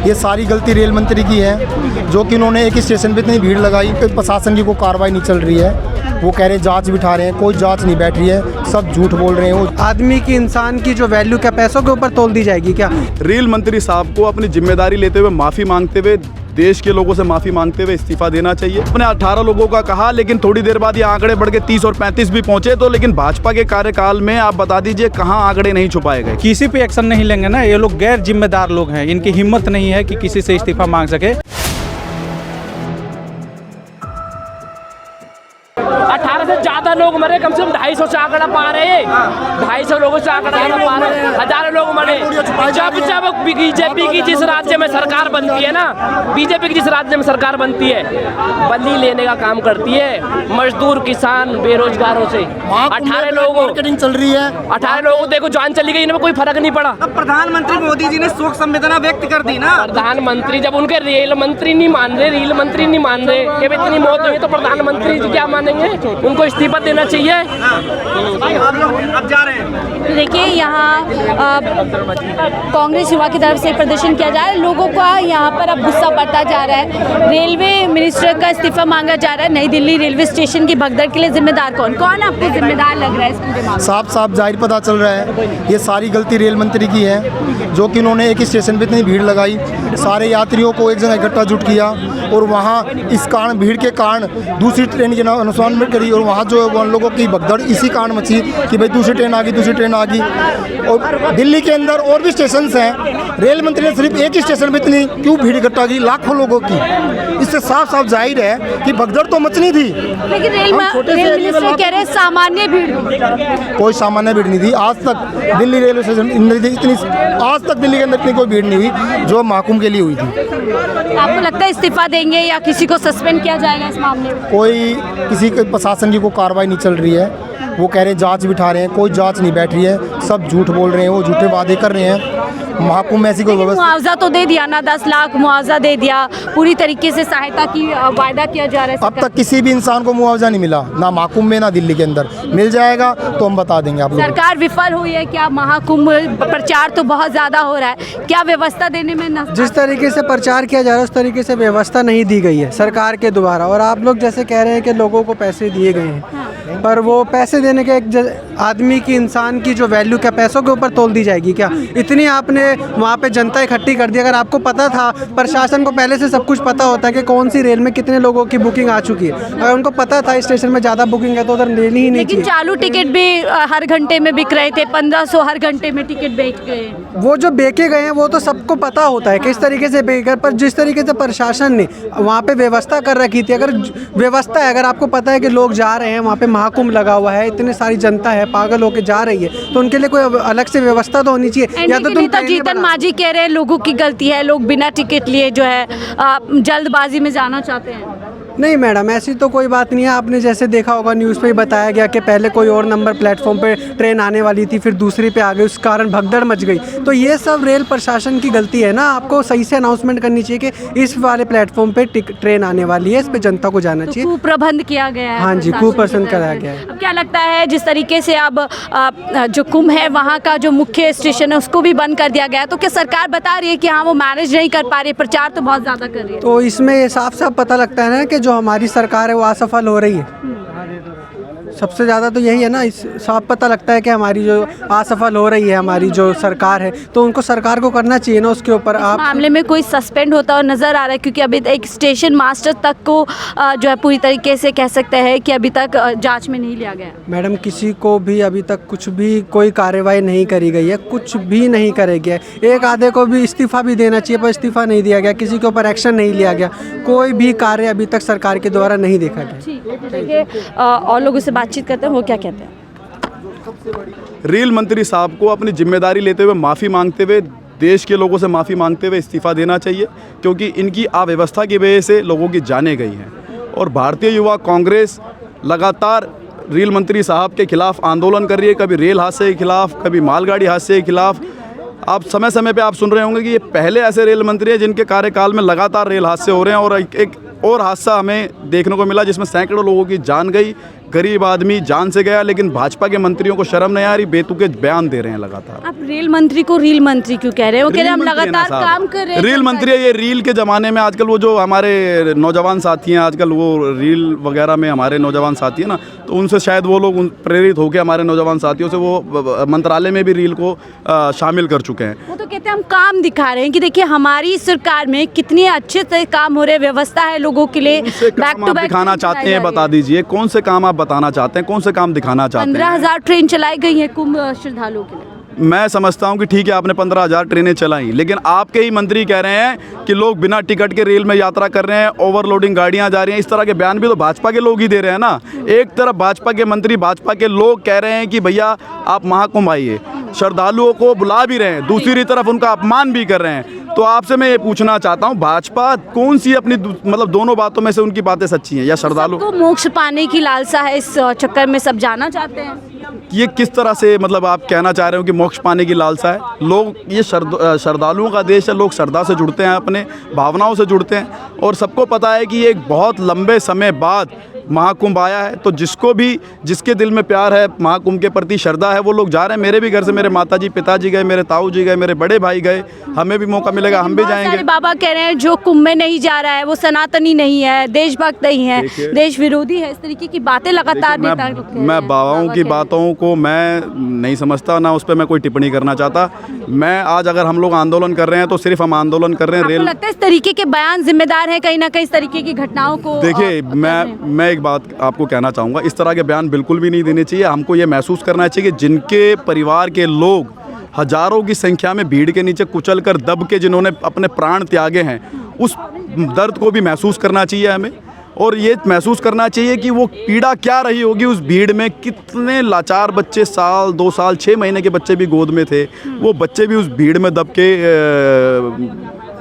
ये सारी गलती रेल मंत्री की है, जो कि उन्होंने एक स्टेशन पे इतनी भीड़ लगाई, प्रशासन की कोई कार्रवाई नहीं चल रही है। वो कह रहे हैं जांच बिठा रहे हैं, कोई जांच नहीं बैठ रही है, सब झूठ बोल रहे हैं। वो आदमी की, इंसान की जो वैल्यू क्या पैसों के ऊपर तोल दी जाएगी क्या? रेल मंत्री साहब को अपनी जिम्मेदारी लेते हुए माफ़ी मांगते हुए, देश के लोगों से माफ़ी मांगते हुए इस्तीफा देना चाहिए। अपने 18 लोगों का कहा, लेकिन थोड़ी देर बाद ये आंकड़े बढ़ के 30 और 35 भी पहुंचे। तो लेकिन भाजपा के कार्यकाल में आप बता दीजिए कहाँ आंकड़े नहीं छुपाए गए। किसी पे एक्शन नहीं लेंगे ना, ये लोग गैर जिम्मेदार लोग हैं, इनकी हिम्मत नहीं है कि किसी से इस्तीफा मांग सके। 18 से ज्यादा लोग मरे, कम से कम 250 से आंकड़ा पा रहे हैं, 250 लोगों से आंकड़ा पा रहे हैं, हजारों लोग मरे। जब बीजेपी की जिस राज्य में सरकार बनती है ना, बीजेपी की जिस राज्य में सरकार बनती है, बदली लेने का काम करती है मजदूर, किसान, बेरोजगारों से। 18 लोगों मार्केटिंग चल रही है, 18 लोगों को देखो जान चली गई, इनमें कोई फर्क नहीं पड़ा। अब प्रधानमंत्री मोदी जी ने शोक संवेदना व्यक्त कर दी ना। प्रधानमंत्री जब उनके रेल मंत्री नहीं मान रहे, रेल मंत्री नहीं मान रहे कि इतनी मौत हुई, तो प्रधानमंत्री जी क्या मानेंगे? उनको इस्तीफा देना चाहिए। अब जा रहे हैं। देखिए, यहाँ कांग्रेस युवा की तरफ से प्रदर्शन किया जा रहा है। लोगों का यहाँ पर अब गुस्सा बढ़ता जा रहा है। रेलवे मिनिस्टर का इस्तीफा मांगा जा रहा है। नई दिल्ली रेलवे स्टेशन की भगदड़ के लिए जिम्मेदार कौन आपको जिम्मेदार लग रहा है इस पूरे मामले में? साफ साफ जाहिर पता चल रहा है, ये सारी गलती रेल मंत्री की है, जो कि उन्होंने एक स्टेशन पे इतनी भीड़ लगाई, सारे यात्रियों को एक जगह इकट्ठा जुट किया, और वहाँ इस कारण, भीड़ के कारण दूसरी ट्रेन की अनुसंधान करी, और वहाँ जो उन लोगों की भगदड़ इसी कारण मची कि भाई दूसरी ट्रेन आ गई, दूसरी ट्रेन आ गई। और दिल्ली के अंदर और भी स्टेशन हैं, रेल मंत्री ने सिर्फ एक ही स्टेशन पर इतनी क्यों भीड़ इकट्ठा की, लाखों लोगों की? इससे साफ साफ जाहिर है कि भगदड़ तो मचनी थी। लेकिन रेल मिनिस्टर कह रहे हैं सामान्य भीड़, कोई सामान्य भीड़ नहीं थी आज तक। दिल्ली रेलवे स्टेशन इतनी आज तक दिल्ली के अंदर इतनी कोई भीड़ नहीं हुई जो महाकुंभ के लिए हुई थी। आपको लगता है इस्तीफा देंगे या किसी को सस्पेंड किया जाएगा इस मामले में? कोई किसी के प्रशासन की कोई कार्रवाई नहीं चल रही है। वो कह रहे हैं जांच बिठा रहे हैं, कोई जांच नहीं बैठ रही है, सब झूठ बोल रहे हैं, वो झूठे वादे कर रहे हैं। महाकुंभ में ऐसी कोई व्यवस्था, मुआवजा तो दे दिया ना, 10 लाख मुआवजा दे दिया, पूरी तरीके से सहायता की वायदा किया जा रहा है। अब तक किसी भी इंसान को मुआवजा नहीं मिला, ना महाकुंभ में ना दिल्ली के अंदर। मिल जाएगा तो हम बता देंगे आप लोगों को। सरकार विफल हुई है क्या? महाकुंभ प्रचार तो बहुत ज्यादा हो रहा है, क्या व्यवस्था देने में जिस तरीके से प्रचार किया जा रहा है उस तरीके से व्यवस्था नहीं दी गई है सरकार के द्वारा। और आप लोग जैसे कह रहे हैं कि लोगों को पैसे दिए गए हैं, पर वो पैसे देने के एक आदमी की, इंसान की जो वैल्यू क्या पैसों के ऊपर तोल दी जाएगी क्या? इतनी आपने वहाँ पे जनता इकट्ठी कर दी। अगर आपको पता था, प्रशासन को पहले से सब कुछ पता होता है कि कौन सी रेल में कितने लोगों की बुकिंग आ चुकी है, अगर उनको पता था स्टेशन में ज़्यादा बुकिंग है तो उधर लेनी ही नहीं चाहिए। लेकिन चालू टिकट भी हर घंटे में बिक रहे थे, 1500 हर घंटे में टिकट बेच गए। वो जो बेचे गए हैं वो तो सबको पता होता है किस तरीके से बेचकर, पर जिस तरीके से प्रशासन ने वहाँ पे व्यवस्था कर रखी थी, अगर व्यवस्था है, अगर आपको पता है कि लोग जा रहे हैं, वहाँ पे महाकुंभ लगा हुआ है, इतनी सारी जनता है, पागल होके जा रही है, तो उनके लिए कोई अलग से व्यवस्था तो होनी चाहिए। या तो तुम जीतन मांझी कह रहे हैं लोगों की गलती है, लोग बिना टिकट लिए जो है जल्दबाजी में जाना चाहते हैं। नहीं मैडम, ऐसी तो कोई बात नहीं है। आपने जैसे देखा होगा न्यूज़ पे ही बताया गया कि पहले कोई और नंबर प्लेटफॉर्म पे ट्रेन आने वाली थी, फिर दूसरी पे आ गई, उस कारण भगदड़ मच गई। तो ये सब रेल प्रशासन की गलती है ना। आपको सही से अनाउंसमेंट करनी चाहिए कि इस वाले प्लेटफॉर्म पे ट्रेन आने वाली है, इस पे जनता को जाना चाहिए। कुप्रबंध किया गया है। हाँ जी, कुप्रबंध कराया गया है। अब क्या लगता है जिस तरीके से अब जो कुंभ है वहाँ का जो मुख्य स्टेशन है उसको भी बंद कर दिया गया है, तो क्या सरकार बता रही है कि हाँ वो मैनेज नहीं कर पा रही, प्रचार तो बहुत ज़्यादा कर रही है? तो इसमें ये साफ साफ पता लगता है ना कि जो हमारी सरकार है वो असफल हो रही है। सबसे ज़्यादा तो यही है ना, इस साफ पता लगता है कि हमारी जो असफल हो रही है हमारी जो सरकार है, तो उनको सरकार को करना चाहिए ना उसके ऊपर। आप मामले में कोई सस्पेंड होता हुआ नज़र आ रहा है, क्योंकि अभी एक स्टेशन मास्टर तक को जो है पूरी तरीके से कह सकते हैं कि अभी तक जांच में नहीं लिया गया। मैडम, किसी को भी अभी तक कुछ भी कोई कार्रवाई नहीं करी गई है, कुछ भी नहीं करे गया। एक आधे को भी इस्तीफा भी देना चाहिए पर इस्तीफा नहीं दिया गया, किसी के ऊपर एक्शन नहीं लिया गया, कोई भी कार्य अभी तक सरकार के द्वारा नहीं देखा गया। देखिए, और लोगों से बातचीत करते हैं, वो क्या कहते हैं। रेल मंत्री साहब को अपनी जिम्मेदारी लेते हुए माफ़ी मांगते हुए, देश के लोगों से माफ़ी मांगते हुए इस्तीफा देना चाहिए, क्योंकि इनकी अव्यवस्था की वजह से लोगों की जानें गई हैं। और भारतीय युवा कांग्रेस लगातार रेल मंत्री साहब के खिलाफ आंदोलन कर रही है, कभी रेल हादसे के खिलाफ, कभी मालगाड़ी हादसे के खिलाफ। आप समय समय पे आप सुन रहे होंगे कि ये पहले ऐसे रेल मंत्री हैं जिनके कार्यकाल में लगातार रेल हादसे हो रहे हैं। और एक और हादसा हमें देखने को मिला जिसमें सैकड़ों लोगों की जान गई, गरीब आदमी जान से गया, लेकिन भाजपा के मंत्रियों को शर्म नहीं आ रही, बेतुके बयान दे रहे हैं लगातार। आप रेल मंत्री को रील मंत्री क्यों कह रहे हैं? वो कह रहे हैं हम रील मंत्री है ना लगातार साहब। काम कर रहे हैं। रील मंत्री है, ये रील के ज़माने में आजकल वो जो हमारे नौजवान साथी हैं, आजकल वो रील वगैरह में हमारे नौजवान साथी हैं ना, तो उनसे शायद वो लोग प्रेरित होकर हमारे नौजवान साथियों से वो मंत्रालय में भी रील को शामिल कर चुके हैं। वो तो कहते हैं हम काम दिखा रहे हैं कि देखिए हमारी सरकार में कितने अच्छे से काम हो रहे हैं, व्यवस्था है लोगों के लिए। कौन से काम आप दिखाना चाहते हैं बता दीजिए, कौन से काम आप बताना चाहते हैं, कौन से काम दिखाना चाहते हैं? 15,000 ट्रेन चलाई गई है कुंभ श्रद्धालुओं के लिए। मैं समझता हूं कि ठीक है आपने 15,000 ट्रेनें चलाई, लेकिन आपके ही मंत्री कह रहे हैं कि लोग बिना टिकट के रेल में यात्रा कर रहे हैं, ओवरलोडिंग गाड़ियां जा रही हैं। इस तरह के बयान भी तो भाजपा के लोग ही दे रहे हैं ना। एक तरफ भाजपा के मंत्री, भाजपा के लोग कह रहे हैं कि भैया आप महाकुंभ आइए, श्रद्धालुओं को बुला भी रहे हैं, दूसरी तरफ उनका अपमान भी कर रहे हैं। तो आपसे मैं ये पूछना चाहता हूँ, भाजपा कौन सी अपनी मतलब दोनों बातों में से उनकी बातें सच्ची हैं या श्रद्धालु सबको मोक्ष पाने की लालसा है, इस चक्कर में सब जाना चाहते हैं। ये किस तरह से मतलब आप कहना चाह रहे हो कि मोक्ष पाने की लालसा है? लोग ये श्रद्धालुओं का देश है, लोग श्रद्धा से जुड़ते हैं, अपने भावनाओं से जुड़ते हैं, और सबको पता है कि ये एक बहुत लंबे समय बाद महाकुंभ आया है। तो जिसको भी, जिसके दिल में प्यार है, महाकुंभ के प्रति श्रद्धा है, वो लोग जा रहे हैं। मेरे भी घर से मेरे माताजी पिताजी गए, मेरे ताऊ जी गए, मेरे बड़े भाई गए, हमें भी मौका मिलेगा, हम भी जाएंगे। बाबा कह रहे हैं जो कुंभ में नहीं जा रहा है वो सनातनी नहीं है, देशभक्त नहीं है, देश विरोधी है। इस तरीके की बातें लगातार नेता लोग कह रहे हैं। मैं बाबाओं की बातों को मैं नहीं समझता, ना उस पर मैं कोई टिप्पणी करना चाहता। मैं आज अगर हम लोग आंदोलन कर रहे हैं तो सिर्फ हम आंदोलन कर रहे हैं। आपको लगता है इस तरीके के बयान जिम्मेदार हैं कहीं ना कहीं इस तरीके की घटनाओं को? देखिए, मैं एक बात आपको कहना चाहूँगा, इस तरह के बयान बिल्कुल भी नहीं देने चाहिए। हमको ये महसूस करना चाहिए कि जिनके परिवार के लोग हजारों की संख्या में भीड़ के नीचे कुचल कर दब के जिन्होंने अपने प्राण त्यागे हैं, उस दर्द को भी महसूस करना चाहिए हमें, और ये महसूस करना चाहिए कि वो पीड़ा क्या रही होगी उस भीड़ में। कितने लाचार बच्चे, साल 2 साल 6 महीने के बच्चे भी गोद में थे, वो बच्चे भी उस भीड़ में दब के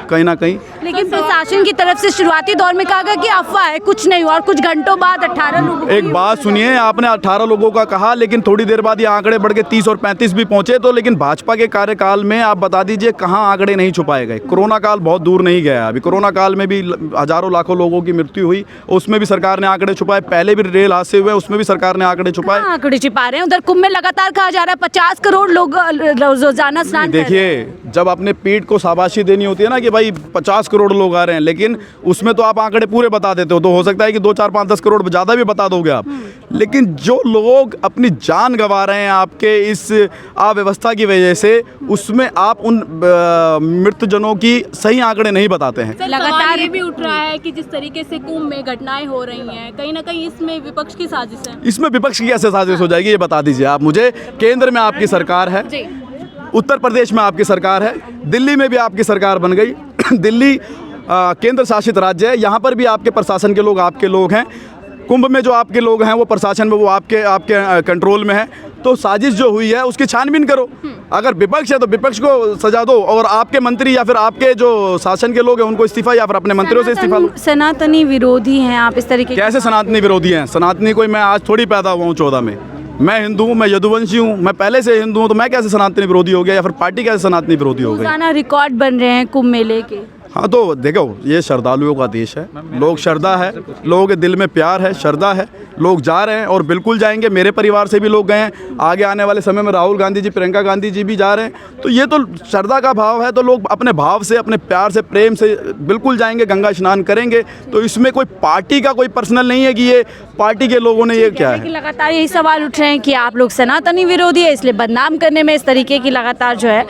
कहीं ना कहीं। लेकिन प्रशासन की तरफ से शुरुआती दौर में कहा गया कि अफवाह है, कुछ नहीं हुआ, और कुछ घंटों बाद 18 लोगों एक बात सुनिए, आपने 18 लोगों का कहा, लेकिन थोड़ी देर बाद ये आंकड़े बढ़ के 30 और 35 भी पहुंचे। तो लेकिन भाजपा के कार्यकाल में आप बता दीजिए कहाँ आंकड़े नहीं छुपाए गए? कोरोना काल बहुत दूर नहीं गया, अभी कोरोना काल में भी हजारों लाखों लोगों की मृत्यु हुई, उसमें भी सरकार ने आंकड़े छुपाए। पहले भी रेल हादसे हुए, उसमें भी सरकार ने आंकड़े छुपाए। आंकड़े छिपा रहे हैं। उधर कुंभ में लगातार कहा जा रहा है 50 करोड़ लोग रोजाना स्नान कर रहे हैं। देखिए, जब अपने पीठ को शाबाशी देनी होती है ना कि भाई 50 करोड़ लोग आ रहे हैं, लेकिन उसमें तो आप आंकड़े पूरे बता देते हो, तो हो सकता है कि 2, 4, 5, 10 करोड़ ज़्यादा भी बता दोगे आप। लेकिन जो लोग अपनी जान गंवा रहे हैं आपके इस अव्यवस्था की वजह से, उसमें आप उन मृतजनों की सही आंकड़े नहीं बताते हैं। लगातार ये भी उठ रहा है कि जिस तरीके से कुंभ में घटनाएं हो रही हैं, कहीं ना कहीं इसमें विपक्ष की साजिश है। इसमें विपक्ष की कैसे साजिश हो जाएगी, ये बता दीजिए आप मुझे। केंद्र में आपकी सरकार है, उत्तर प्रदेश में आपकी सरकार है, दिल्ली में भी आपकी सरकार बन गई। दिल्ली केंद्र शासित राज्य है, यहाँ पर भी आपके प्रशासन के लोग आपके लोग हैं। कुंभ में जो आपके लोग हैं वो प्रशासन में वो आपके कंट्रोल में है। तो साजिश जो हुई है उसकी छानबीन करो। अगर विपक्ष है तो विपक्ष को सजा दो, और आपके मंत्री या फिर आपके जो शासन के लोग हैं उनको इस्तीफा, या फिर अपने मंत्रियों से इस्तीफा लो। सनातनी विरोधी हैं आप इस तरीके? कैसे सनातनी विरोधी हैं? सनातनी कोई मैं आज थोड़ी पैदा हुआ हूँ 14 में। मैं हिंदू हूँ, मैं यदुवंशी हूँ, मैं पहले से हिंदू हूँ, तो मैं कैसे सनातनी विरोधी हो गया, या फिर पार्टी कैसे सनातनी विरोधी हो गई? रिकॉर्ड बन रहे हैं कुंभ मेले के। हाँ, तो देखो, ये श्रद्धालुओं का देश है, लोग श्रद्धा है, लोगों के दिल में प्यार है, श्रद्धा है, लोग जा रहे हैं और बिल्कुल जाएंगे। मेरे परिवार से भी लोग गए हैं, आगे आने वाले समय में राहुल गांधी जी, प्रियंका गांधी जी भी जा रहे हैं। तो ये तो श्रद्धा का भाव है, तो लोग अपने भाव से, अपने प्यार से, प्रेम से बिल्कुल जाएंगे, गंगा स्नान करेंगे। तो इसमें कोई पार्टी का कोई पर्सनल नहीं है कि ये पार्टी के लोगों ने ये क्या है। लगातार यही सवाल उठ रहे हैं कि आप लोग सनातनी विरोधी है, इसलिए बदनाम करने में इस तरीके की लगातार जो है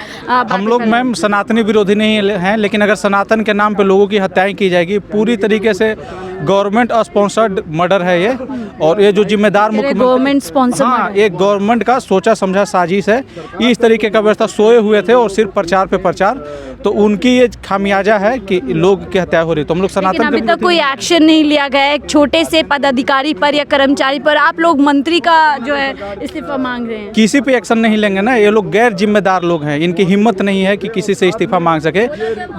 हम लोग मैम सनातनी विरोधी नहीं हैं, लेकिन अगर सनातन के नाम पे लोगों की हत्याएं की जाएगी, पूरी तरीके से गवर्नमेंट स्पॉन्सर्ड मर्डर है ये। और ये जो जिम्मेदार गवर्नमेंट स्पॉन्सर, हाँ, ये गवर्नमेंट का सोचा समझा साजिश है। इस तरीके का व्यवस्था सोए हुए थे और सिर्फ प्रचार पे प्रचार, तो उनकी ये खामियाजा है कि लोग की हत्या हो रही। तो हम लोग सनातन अभी तक कोई एक्शन नहीं लिया गया है एक छोटे से पदाधिकारी पर या कर्मचारी पर। आप लोग मंत्री का जो है इस्तीफा मांग रहे हैं, किसी पे एक्शन नहीं लेंगे ना। ये लोग गैर जिम्मेदार लोग हैं, इनकी हिम्मत नहीं है कि किसी से इस्तीफा मांग सके।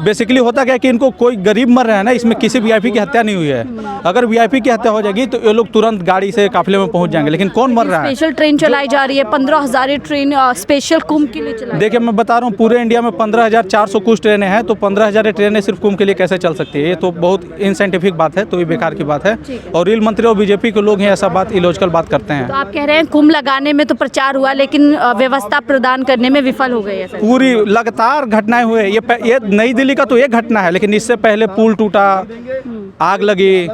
बेसिकली होता क्या है कि इनको कोई गरीब मर रहा है ना, इसमें किसी वीआईपी की हत्या नहीं हुई है। अगर वीआईपी की हत्या हो जाएगी तो ये लोग तुरंत गाड़ी से काफिले में पहुंच जाएंगे, लेकिन कौन मर रहा है? स्पेशल ट्रेन चलाई जा रही है, 15,000 ट्रेन स्पेशल कुंभ के लिए चलाई। देखिए, मैं बता रहा हूँ, पूरे इंडिया में 15,400 कुछ कुछ ट्रेनें हैं, तो 15,000 ट्रेनें सिर्फ कुंभ के लिए कैसे चल सकती है? ये तो बहुत इनसाइंटिफिक बात है, तो ये बेकार की बात है। और रेल मंत्री और बीजेपी के लोग हैं ऐसा बात इलॉजिकल बात करते हैं। तो आप कह रहे हैं कुंभ लगाने में तो प्रचार हुआ, लेकिन व्यवस्था प्रदान करने में विफल हो गई है सर। पूरी लगातार घटनाएं हुए। ये नई दिल्ली का तो एक घटना है, लेकिन इससे पहले पुल टूटा, आग लगी,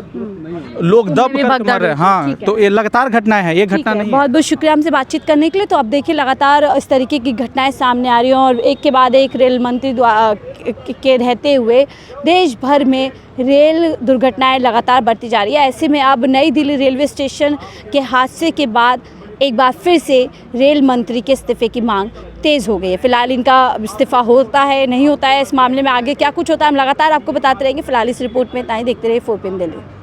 लोग दब कर मर रहे। हाँ, तो ये लगातार घटनाएं हैं, ये घटना नहीं है। बहुत बहुत शुक्रिया हमसे बातचीत करने के लिए। तो अब देखिए लगातार इस तरीके की घटनाएं सामने आ रही हैं और एक के बाद एक रेल मंत्री के रहते हुए देश भर में रेल दुर्घटनाएं लगातार बढ़ती जा रही है। ऐसे में अब नई दिल्ली रेलवे स्टेशन के हादसे के बाद एक बार फिर से रेल मंत्री के इस्तीफे की मांग तेज़ हो गई है। फिलहाल इनका इस्तीफा होता है नहीं होता है, इस मामले में आगे क्या कुछ होता है हम लगातार आपको बताते रहेंगे। फिलहाल इस रिपोर्ट में इतना ही। देखते रहिए 4PM दिल्ली।